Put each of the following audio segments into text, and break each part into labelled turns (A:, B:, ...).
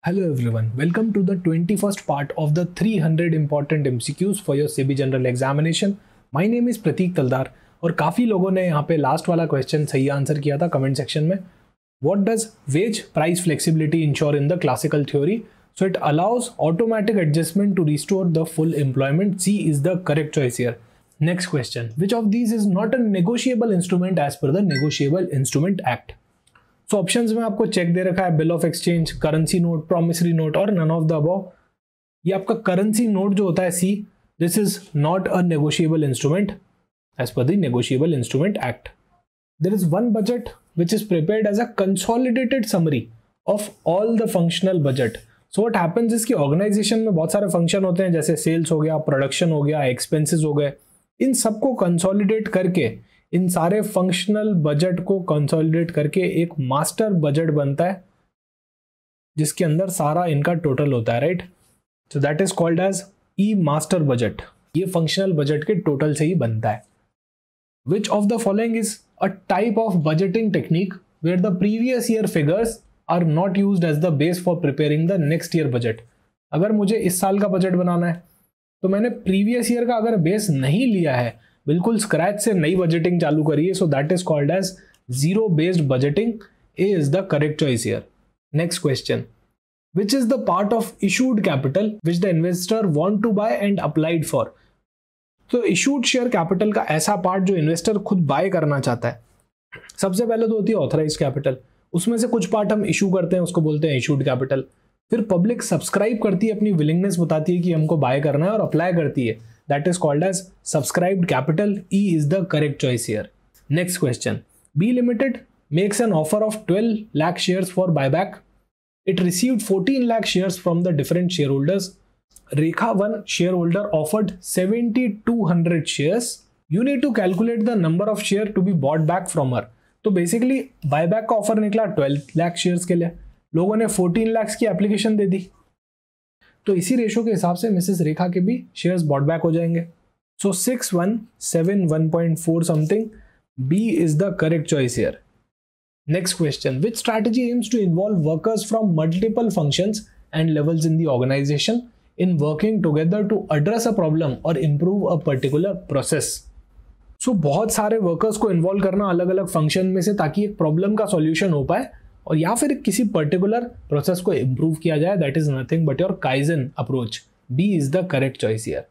A: Hello everyone, welcome to the 21st part of the 300 important MCQs for your SEBI General Examination. My name is प्रतीक तलदार और काफ़ी लोगों ने यहाँ पे last वाला क्वेश्चन सही आंसर किया था कमेंट सेक्शन में. What does wage price flexibility ensure in the classical theory? So it allows automatic adjustment to restore the full employment. C is the correct choice here. Next question, which of these is not a negotiable instrument as per the Negotiable Instrument Act? So options में आपको cheque दे रखा है bill of exchange, currency note, promissory note और none of the above. ये आपका currency note जो होता है see, this is not a negotiable instrument as per the negotiable instrument act. There is one budget which is prepared as a consolidated summary of all the functional budget. So what happens is कि organisation में बहुत सारे function होते हैं, जैसे sales हो गया, production हो गया, एक्सपेंसेस हो गए. इन सबको कंसोलिडेट करके, इन सारे फंक्शनल बजट को कंसोलिडेट करके एक मास्टर बजट बनता है जिसके अंदर सारा इनका टोटल होता है, right. So that is called as a master budget. ये फंक्शनल बजट के टोटल से ही बनता है. Which of the following is a type of budgeting technique where the previous year figures are not used as the base for preparing the next year budget. अगर मुझे इस साल का बजट बनाना है तो मैंने प्रीवियस ईयर का अगर बेस नहीं लिया है, बिल्कुल स्क्रैच से नई बजटिंग चालू करिए, so that is called as zero based budgeting. A is the correct choice here. Next question, which is the part of issued capital which the investor want to buy and applied for. तो issued share capital का ऐसा part जो investor खुद bye करना चाहता है. सबसे पहले तो होती है ऑथराइज्ड कैपिटल, उसमें से कुछ पार्ट हम इशू करते हैं, उसको बोलते हैं इशूड कैपिटल. फिर पब्लिक सब्सक्राइब करती है, अपनी विलिंगनेस बताती है कि हमको बाय करना है और अप्लाई करती है. That is called as subscribed capital. E is the correct choice here. Next question. B Limited makes an offer of 12 lakh shares for buyback. It received 14 lakh shares from the different shareholders. Rekha 1 shareholder offered 7,200 shares. You need to calculate the number of shares to be bought back from her. तो basically buyback का offer निकला 12 lakh shares के लिए. लोगों ने 14 lakhs की application दे दी, तो इसी रेशो के हिसाब से मिसेस रेखा के भी शेयर्स बॉट बैक हो जाएंगे. So 6171.4 something. B is the correct choice here. Next question, which strategy aims to involve workers from multiple functions and levels in the organization in working together to address a problem और improve a particular process. So बहुत सारे workers को involve करना अलग अलग function में से, ताकि एक प्रॉब्लम का सॉल्यूशन हो पाए और या फिर किसी पर्टिकुलर प्रोसेस को इंप्रूव किया जाए. That is nothing but your kaizen approach. B is the correct choice here.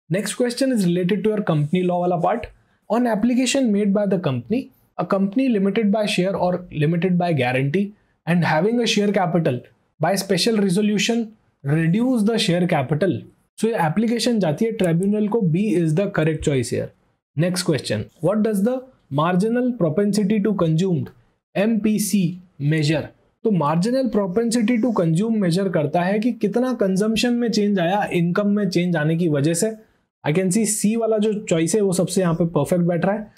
A: Next question is related to your company law वाला part. On application made by the company, a company limited by share और limited by guarantee and having a share capital by special resolution reduce the share capital. So ये application जाती है tribunal को. B is the correct choice here. Next question, what does the marginal propensity to consumed MPC measure. तो marginal propensity to consume measure करता है कि कितना consumption में चेंज आया इनकम में चेंज आने की वजह से. आई कैन सी सी वाला जो चॉइस है वो सबसे यहाँ पे परफेक्ट बैठ रहा है.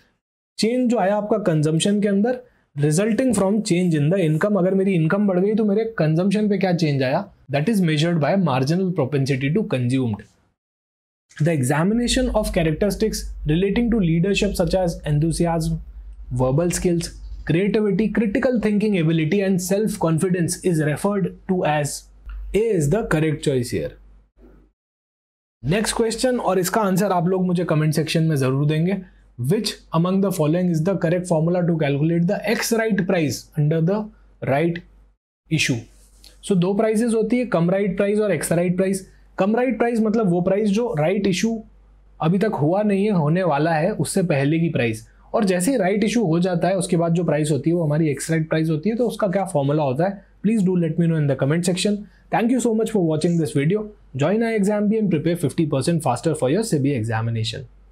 A: चेंज जो आया आपका कंजम्पशन के अंदर resulting from change in the income. अगर मेरी इनकम बढ़ गई तो मेरे कंजम्पशन पे क्या चेंज आया, that is measured by marginal propensity to consumed. The examination of characteristics relating to leadership such as enthusiasm, verbal skills, creativity, critical thinking ability and self confidence is referred to as. A is the correct choice here. Next question, और इसका answer आप लोग मुझे comment section में जरूर देंगे. Which among the following is the correct formula to calculate the X right price under the right issue? So दो prices होती है, कम राइट प्राइस और एक्स राइट प्राइस. कम राइट प्राइस मतलब वो प्राइस जो राइट इशू अभी तक हुआ नहीं है, होने वाला है, उससे पहले की प्राइस. और जैसे ही राइट इशू हो जाता है उसके बाद जो प्राइस होती है वो हमारी एक्स राइट प्राइस होती है. तो उसका क्या फॉर्मूला होता है, please do let me know in the comment section. Thank you so much for watching this video. Join I exam B and prepare 50% faster for your SEBI examination.